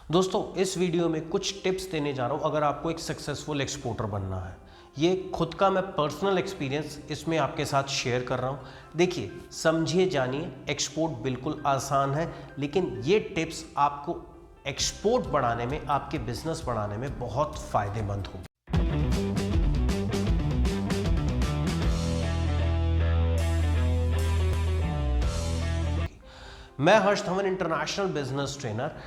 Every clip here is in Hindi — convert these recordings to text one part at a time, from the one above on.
दोस्तों इस वीडियो में कुछ टिप्स देने जा रहा हूँ अगर आपको एक सक्सेसफुल एक्सपोर्टर बनना है। ये खुद का मैं पर्सनल एक्सपीरियंस इसमें आपके साथ शेयर कर रहा हूँ। देखिए, समझिए, जानिए, एक्सपोर्ट बिल्कुल आसान है, लेकिन ये टिप्स आपको एक्सपोर्ट बढ़ाने में, आपके बिजनेस बढ़ाने में बहुत फ़ायदेमंद होगी। मैं हर्ष धवन, इंटरनेशनल बिजनेस ट्रेनर।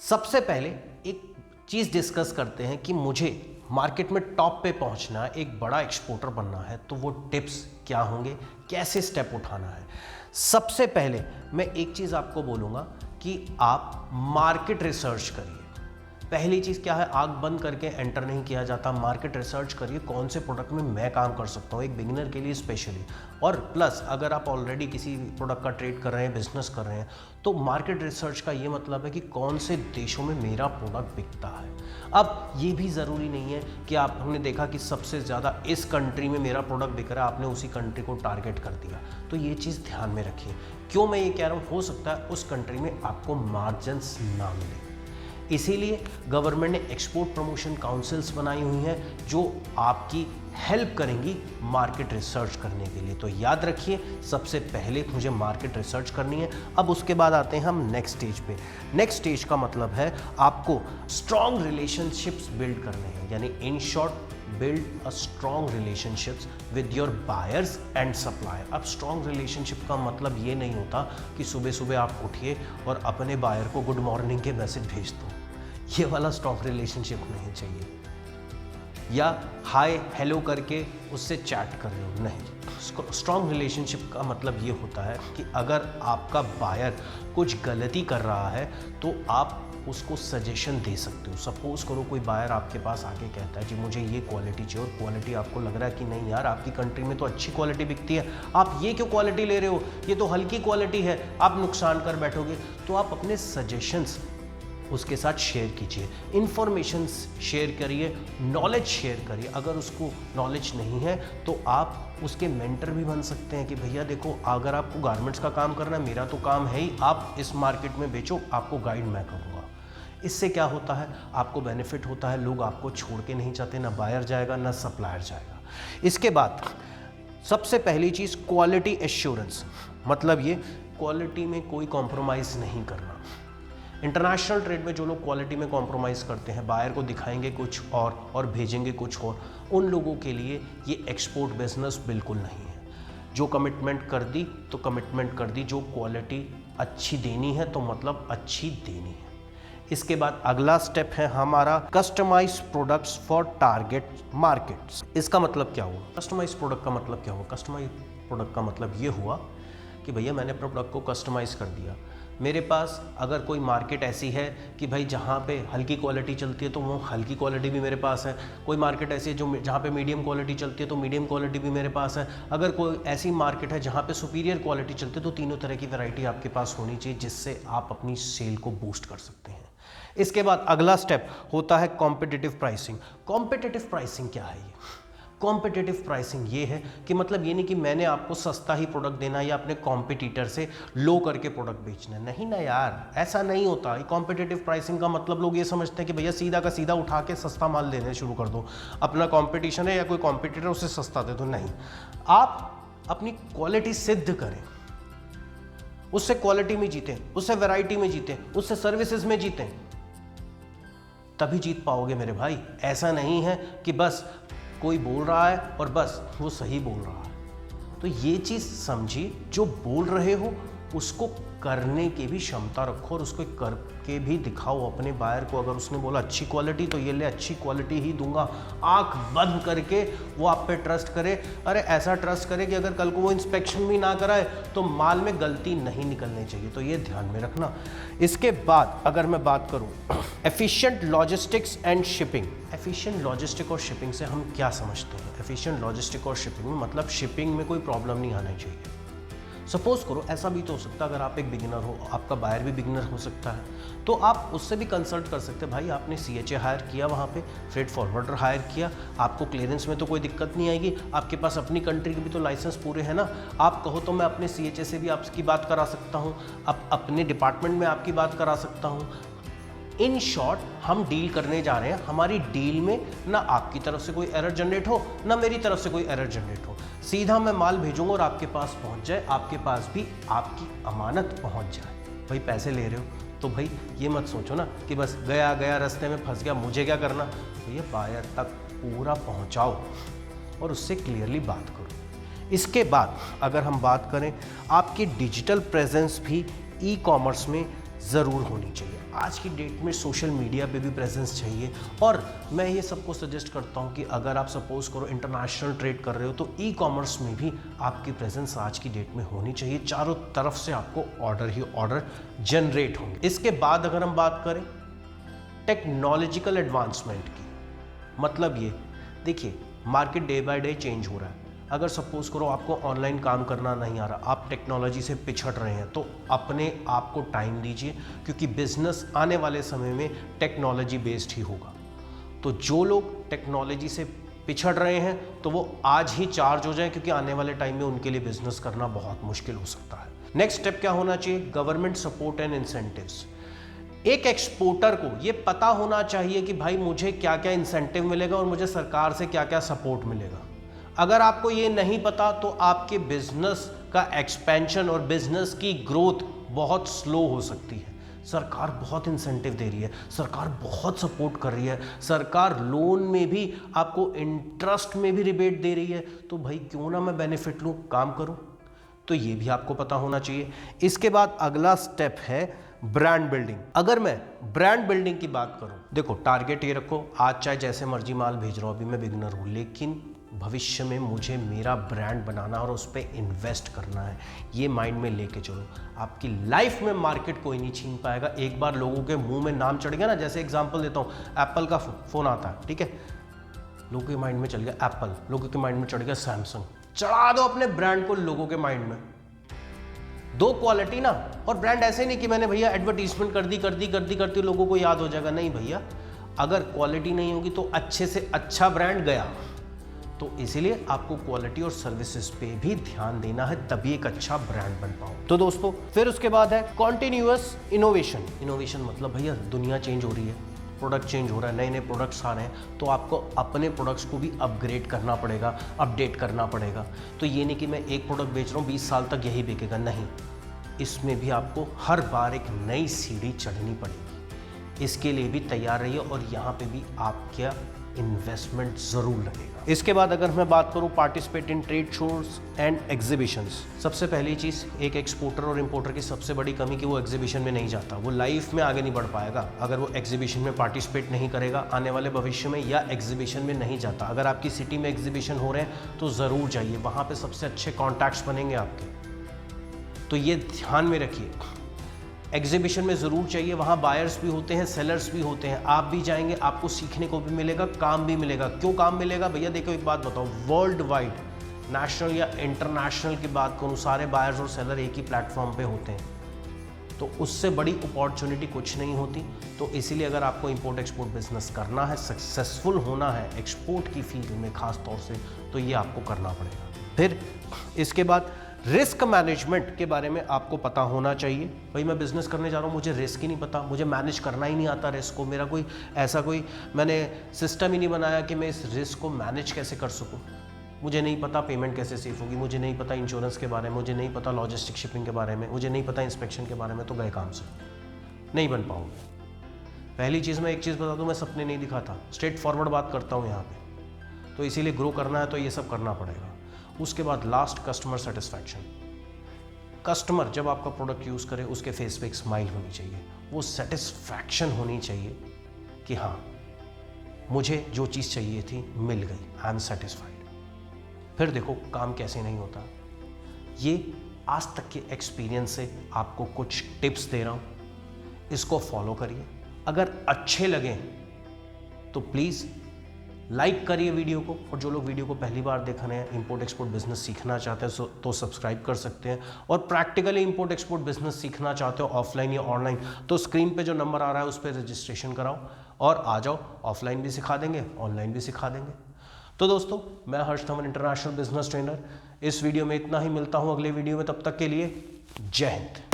सबसे पहले एक चीज़ डिस्कस करते हैं कि मुझे मार्केट में टॉप पे पहुंचना है, एक बड़ा एक्सपोर्टर बनना है, तो वो टिप्स क्या होंगे, कैसे स्टेप उठाना है। सबसे पहले मैं एक चीज़ आपको बोलूँगा कि आप मार्केट रिसर्च करिए। पहली चीज़ क्या है, आंख बंद करके एंटर नहीं किया जाता। मार्केट रिसर्च करिए, कौन से प्रोडक्ट में मैं काम कर सकता हूँ, एक बिगिनर के लिए स्पेशली। और प्लस अगर आप ऑलरेडी किसी प्रोडक्ट का ट्रेड कर रहे हैं, बिजनेस कर रहे हैं, तो मार्केट रिसर्च का ये मतलब है कि कौन से देशों में मेरा प्रोडक्ट बिकता है। अब ये भी ज़रूरी नहीं है कि आपने देखा कि सबसे ज़्यादा इस कंट्री में मेरा प्रोडक्ट बिक रहा है, आपने उसी कंट्री को टारगेट कर दिया। तो ये चीज़ ध्यान में रखिए। क्यों मैं ये कह रहा हूँ, हो सकता है उस कंट्री में आपको मार्जिन्स ना मिले, इसीलिए गवर्नमेंट ने एक्सपोर्ट प्रमोशन काउंसिल्स बनाई हुई हैं जो आपकी हेल्प करेंगी मार्केट रिसर्च करने के लिए। तो याद रखिए, सबसे पहले मुझे मार्केट रिसर्च करनी है। अब उसके बाद आते हैं हम नेक्स्ट स्टेज पे। नेक्स्ट स्टेज का मतलब है आपको स्ट्रॉन्ग रिलेशनशिप्स बिल्ड करने हैं, यानी in short build a strong relationships with your buyers and supplier. अब स्ट्रॉन्ग रिलेशनशिप का मतलब ये नहीं होता कि सुबह सुबह आप उठिए और अपने बायर को गुड मॉर्निंग के मैसेज भेज दो। ये वाला स्ट्रॉन्ग रिलेशनशिप नहीं चाहिए, या हाय हेलो करके उससे चैट कर रहे हो, नहीं। स्ट्रॉन्ग रिलेशनशिप का मतलब ये होता है कि अगर आपका बायर कुछ गलती कर रहा है तो आप उसको सजेशन दे सकते हो। सपोज करो कोई बायर आपके पास आके कहता है जी मुझे ये क्वालिटी चाहिए, और क्वालिटी आपको लग रहा है कि नहीं यार, आपकी कंट्री में तो अच्छी क्वालिटी बिकती है, आप ये क्यों क्वालिटी ले रहे हो, ये तो हल्की क्वालिटी है, आप नुकसान कर बैठोगे। तो आप अपने सजेशंस उसके साथ शेयर कीजिए, इन्फॉर्मेशन शेयर करिए, नॉलेज शेयर करिए। अगर उसको नॉलेज नहीं है तो आप उसके मेंटर भी बन सकते हैं कि भैया देखो, अगर आपको गारमेंट्स का काम करना है, मेरा तो काम है ही, आप इस मार्केट में बेचो, आपको गाइड मैं करूँगा। इससे क्या होता है, आपको बेनिफिट होता है, लोग आपको छोड़ के नहीं जाते, ना बायर जाएगा ना सप्लायर जाएगा। इसके बाद सबसे पहली चीज़ क्वालिटी एश्योरेंस, मतलब ये क्वालिटी में कोई कॉम्प्रोमाइज़ नहीं करना। इंटरनेशनल ट्रेड में जो लोग क्वालिटी में कॉम्प्रोमाइज़ करते हैं, बायर को दिखाएंगे कुछ और भेजेंगे कुछ और, उन लोगों के लिए ये एक्सपोर्ट बिजनेस बिल्कुल नहीं है। जो कमिटमेंट कर दी तो कमिटमेंट कर दी, जो क्वालिटी अच्छी देनी है तो मतलब अच्छी देनी है। इसके बाद अगला स्टेप है हमारा customise products for target markets. इसका मतलब क्या हुआ, कस्टमाइज प्रोडक्ट का मतलब क्या हुआ? कस्टमाइज प्रोडक्ट का मतलब ये हुआ कि भैया मैंने प्रोडक्ट को कस्टमाइज़ कर दिया। मेरे पास अगर कोई मार्केट ऐसी है कि भाई जहाँ पे हल्की क्वालिटी चलती है तो वो हल्की क्वालिटी भी मेरे पास है, कोई मार्केट ऐसी है जो जहाँ पे मीडियम क्वालिटी चलती है तो मीडियम क्वालिटी भी मेरे पास है, अगर कोई ऐसी मार्केट है जहाँ पे सुपीरियर क्वालिटी चलती है, तो तीनों तरह की वैरायटी आपके पास होनी चाहिए, जिससे आप अपनी सेल को बूस्ट कर सकते हैं। इसके बाद अगला स्टेप होता है कॉम्पिटिटिव प्राइसिंग। कॉम्पिटिटिव प्राइसिंग क्या है? ये कॉम्पिटिटिव प्राइसिंग ये है कि मतलब ये नहीं कि मैंने आपको सस्ता ही प्रोडक्ट देना है या अपने कॉम्पिटिटर से लो करके प्रोडक्ट बेचना है, नहीं ना यार, ऐसा नहीं होता। कॉम्पिटिटिव प्राइसिंग का मतलब लोग ये समझते हैं कि भैया सीधा का सीधा उठा के सस्ता माल देने शुरू कर दो, अपना कॉम्पिटिशन है या कोई कॉम्पिटिटर, उसे सस्ता दे दो। नहीं, आप अपनी क्वालिटी सिद्ध करें, उससे क्वालिटी में जीतें, उससे वैरायटी में जीतें, उससे सर्विसेज में जीतें, तभी जीत पाओगे मेरे भाई। ऐसा नहीं है कि बस कोई बोल रहा है और बस वो सही बोल रहा है। तो ये चीज़ समझिए, जो बोल रहे हो उसको करने की भी क्षमता रखो और उसको करके भी दिखाओ अपने बायर को। अगर उसने बोला अच्छी क्वालिटी तो ये ले, अच्छी क्वालिटी ही दूंगा, आंख बंद करके वो आप पे ट्रस्ट करे। अरे ऐसा ट्रस्ट करे कि अगर कल को वो इंस्पेक्शन भी ना कराए तो माल में गलती नहीं निकलनी चाहिए। तो ये ध्यान में रखना। इसके बाद अगर मैं बात करूं efficient logistics and shipping. Efficient logistic और शिपिंग से हम क्या समझते हैं? एफिशिएंट लॉजिस्टिक और शिपिंग में मतलब शिपिंग में कोई प्रॉब्लम नहीं आना चाहिए। सपोज करो, ऐसा भी तो हो सकता है, अगर आप एक बिगिनर हो, आपका बायर भी बिगिनर हो सकता है, तो आप उससे भी कंसल्ट कर सकते हैं। भाई आपने CHA हायर किया, वहाँ पे फ्रेट फॉरवर्डर हायर किया, आपको क्लियरेंस में तो कोई दिक्कत नहीं आएगी, आपके पास अपनी कंट्री के भी तो लाइसेंस पूरे हैं ना। आप कहो तो मैं अपने CHA से भी आपकी बात करा सकता हूँ, अपने डिपार्टमेंट में आपकी बात करा सकता हूँ। इन शॉर्ट हम डील करने जा रहे हैं, हमारी डील में ना आपकी तरफ से कोई एरर जनरेट हो ना मेरी तरफ से कोई एरर जनरेट हो, सीधा मैं माल भेजूंगा और आपके पास पहुंच जाए, आपके पास भी आपकी अमानत पहुंच जाए। भाई पैसे ले रहे हो तो भाई ये मत सोचो ना कि बस गया गया रास्ते में फंस गया, मुझे क्या करना। तो ये बायर तक पूरा पहुंचाओ और उससे क्लियरली बात करो। इसके बाद अगर हम बात करें, आपकी डिजिटल प्रेजेंस भी ई कॉमर्स में ज़रूर होनी चाहिए। आज की डेट में सोशल मीडिया पे भी प्रेजेंस चाहिए, और मैं ये सबको सजेस्ट करता हूँ कि अगर आप सपोज करो इंटरनेशनल ट्रेड कर रहे हो तो ई कॉमर्स में भी आपकी प्रेजेंस आज की डेट में होनी चाहिए। चारों तरफ से आपको ऑर्डर ही ऑर्डर जनरेट होंगे। इसके बाद अगर हम बात करें टेक्नोलॉजिकल एडवांसमेंट की, मतलब ये देखिए market day by day change हो रहा है। अगर सपोज करो आपको ऑनलाइन काम करना नहीं आ रहा, आप टेक्नोलॉजी से पिछड़ रहे हैं, तो अपने आप को टाइम दीजिए, क्योंकि बिजनेस आने वाले समय में टेक्नोलॉजी बेस्ड ही होगा। तो जो लोग टेक्नोलॉजी से पिछड़ रहे हैं तो वो आज ही चार्ज हो जाएं, क्योंकि आने वाले टाइम में उनके लिए बिजनेस करना बहुत मुश्किल हो सकता है। नेक्स्ट स्टेप क्या होना चाहिए? Government support and incentives. एक एक्सपोर्टर को ये पता होना चाहिए कि भाई मुझे क्या क्या इंसेंटिव मिलेगा और मुझे सरकार से क्या क्या सपोर्ट मिलेगा। अगर आपको ये नहीं पता तो आपके बिजनेस का एक्सपेंशन और बिजनेस की ग्रोथ बहुत स्लो हो सकती है। सरकार बहुत इंसेंटिव दे रही है, सरकार बहुत सपोर्ट कर रही है, सरकार लोन में भी आपको इंटरेस्ट में भी रिबेट दे रही है, तो भाई क्यों ना मैं बेनिफिट लूँ, काम करूँ। तो ये भी आपको पता होना चाहिए। इसके बाद अगला स्टेप है ब्रांड बिल्डिंग। अगर मैं ब्रांड बिल्डिंग की बात करूं, देखो टारगेट ये रखो, आज चाहे जैसे मर्जी माल भेज रहा हूं, अभी मैं बिगिनर हूं, लेकिन भविष्य में मुझे मेरा ब्रांड बनाना और उस पर इन्वेस्ट करना है, ये माइंड में लेके चलो। आपकी लाइफ में मार्केट कोई नहीं छीन पाएगा। एक बार लोगों के मुंह में नाम चढ़ गया ना, जैसे एग्जांपल देता हूँ, एप्पल का फोन आता है, ठीक है, लोगों के माइंड में चल गया एप्पल, लोगों के माइंड में चढ़ गया सैमसंग, चढ़ा दो अपने ब्रांड को लोगों के माइंड में। दो क्वालिटी ना, और ब्रांड ऐसे नहीं कि मैंने भैया एडवर्टीजमेंट करती लोगों को याद हो जाएगा, नहीं भैया, अगर क्वालिटी नहीं होगी तो अच्छे से अच्छा ब्रांड गया। तो इसीलिए आपको क्वालिटी और सर्विसेज पे भी ध्यान देना है, तभी एक अच्छा ब्रांड बन पाओ। तो दोस्तों फिर उसके बाद है कॉन्टिन्यूअस इनोवेशन। इनोवेशन मतलब भैया दुनिया चेंज हो रही है, प्रोडक्ट चेंज हो रहा है, नए नए प्रोडक्ट्स आ रहे हैं, तो आपको अपने प्रोडक्ट्स को भी अपग्रेड करना पड़ेगा, अपडेट करना पड़ेगा। तो ये नहीं कि मैं एक प्रोडक्ट बेच रहा हूँ 20 साल तक यही बिकेगा, नहीं, इसमें भी आपको हर बार एक नई सीढ़ी चढ़नी पड़ेगी। इसके लिए भी तैयार रहिए, और यहाँ पे भी आपका इन्वेस्टमेंट ज़रूर लगेगा। इसके बाद अगर मैं बात करूँ participate in trade shows and exhibitions. सबसे पहली चीज़, एक एक्सपोर्टर और इंपोर्टर की सबसे बड़ी कमी कि वो एग्जीबिशन में नहीं जाता, वो लाइफ में आगे नहीं बढ़ पाएगा अगर वो एग्जीबिशन में पार्टिसिपेट नहीं करेगा आने वाले भविष्य में, या एग्जीबिशन में नहीं जाता। अगर आपकी सिटी में एग्जीबिशन हो रहे हैं तो ज़रूर जाइए, वहाँ पर सबसे अच्छे कॉन्टैक्ट्स बनेंगे आपके। तो ये ध्यान में रखिए, एग्जीबिशन में ज़रूर चाहिए, वहाँ बायर्स भी होते हैं, सेलर्स भी होते हैं, आप भी जाएंगे, आपको सीखने को भी मिलेगा, काम भी मिलेगा। क्यों काम मिलेगा भैया? देखो एक बात बताओ, वर्ल्ड वाइड, नेशनल या इंटरनेशनल की बात करूँ, सारे बायर्स और सेलर एक ही प्लेटफॉर्म पे होते हैं, तो उससे बड़ी अपॉर्चुनिटी कुछ नहीं होती। तो इसीलिए अगर आपको इंपोर्ट एक्सपोर्ट बिजनेस करना है, सक्सेसफुल होना है एक्सपोर्ट की फील्ड में खास तौर से, तो ये आपको करना पड़ेगा। फिर इसके बाद रिस्क मैनेजमेंट के बारे में आपको पता होना चाहिए। भाई मैं बिजनेस करने जा रहा हूँ, मुझे रिस्क ही नहीं पता, मुझे मैनेज करना ही नहीं आता रिस्क को, मेरा कोई ऐसा कोई मैंने सिस्टम ही नहीं बनाया कि मैं इस रिस्क को मैनेज कैसे कर सकूँ। मुझे नहीं पता पेमेंट कैसे सेफ होगी, मुझे नहीं पता इंश्योरेंस के बारे में, मुझे नहीं पता लॉजिस्टिक शिपिंग के बारे में, मुझे नहीं पता इंस्पेक्शन के बारे में, तो गए काम से, नहीं बन पाऊँगा। पहली चीज़ मैं एक चीज़ बता दूँ, मैं सपने नहीं दिखाता, स्ट्रेट फॉरवर्ड बात करता हूँ यहाँ पे। तो इसीलिए ग्रो करना है तो ये सब करना पड़ेगा। उसके बाद लास्ट, कस्टमर सेटिस्फैक्शन। कस्टमर जब आपका प्रोडक्ट यूज़ करे उसके फेस पे एक स्माइल होनी चाहिए, वो सेटिस्फैक्शन होनी चाहिए कि हाँ मुझे जो चीज़ चाहिए थी मिल गई, आई एम सेटिस्फाइड। फिर देखो काम कैसे नहीं होता, ये आज तक के एक्सपीरियंस से आपको कुछ टिप्स दे रहा हूँ, इसको फॉलो करिए। अगर अच्छे लगें तो प्लीज़ लाइक करिए वीडियो को, और जो लोग वीडियो को पहली बार देख रहे हैं, इंपोर्ट एक्सपोर्ट बिजनेस सीखना चाहते हैं तो सब्सक्राइब कर सकते हैं, और प्रैक्टिकली इंपोर्ट एक्सपोर्ट बिजनेस सीखना चाहते हो ऑफलाइन या ऑनलाइन, तो स्क्रीन पे जो नंबर आ रहा है उस पर रजिस्ट्रेशन कराओ और आ जाओ, ऑफलाइन भी सिखा देंगे, ऑनलाइन भी सिखा देंगे। तो दोस्तों मैं हर्ष धवन, इंटरनेशनल बिजनेस ट्रेनर, इस वीडियो में इतना ही, मिलता हूँ अगले वीडियो में, तब तक के लिए जय हिंद।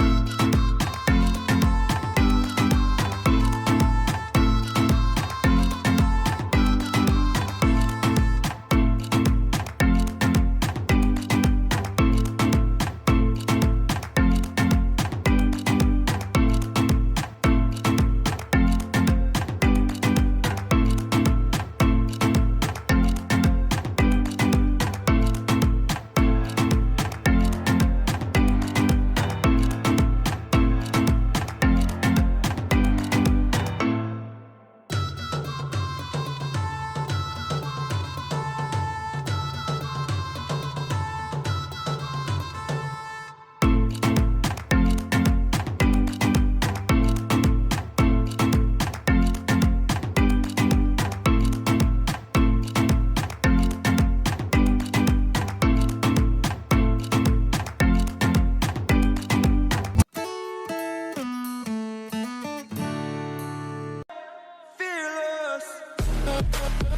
है।